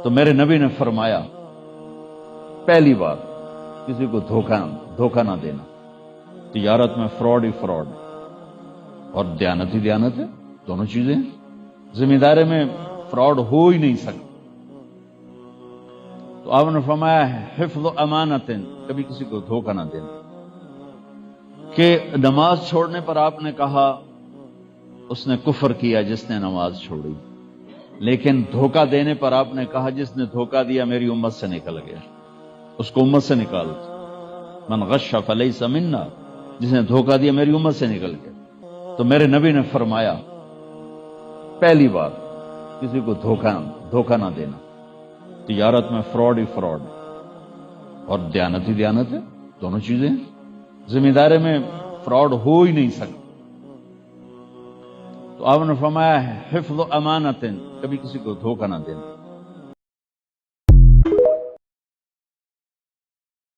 تو میرے نبی نے فرمایا پہلی بات کسی کو دھوکہ نہ دینا. تجارت میں فراڈ ہی فراڈ اور دیانت ہی دیانت ہے، دونوں چیزیں ہیں. ذمہ داری میں فراڈ ہو ہی نہیں سکتا. تو آپ نے فرمایا حفظ امانت، کبھی کسی کو دھوکہ نہ دینا. کہ نماز چھوڑنے پر آپ نے کہا اس نے کفر کیا جس نے نماز چھوڑی، لیکن دھوکہ دینے پر آپ نے کہا جس نے دھوکہ دیا میری امت سے نکل گیا، اس کو امت سے نکال دو. من غش فلیس منا، جس نے دھوکہ دیا میری امت سے نکل گیا. تو میرے نبی نے فرمایا پہلی بات کسی کو دھوکہ نہ دینا. تجارت میں فراڈ ہی فراڈ اور دیانت ہی دیانت ہے، دونوں چیزیں ہیں. ذمہ داری میں فراڈ ہو ہی نہیں سکتا. تو آپ نے فرمایا حفظ امانت، کبھی کسی کو دھوکہ نہ دینا.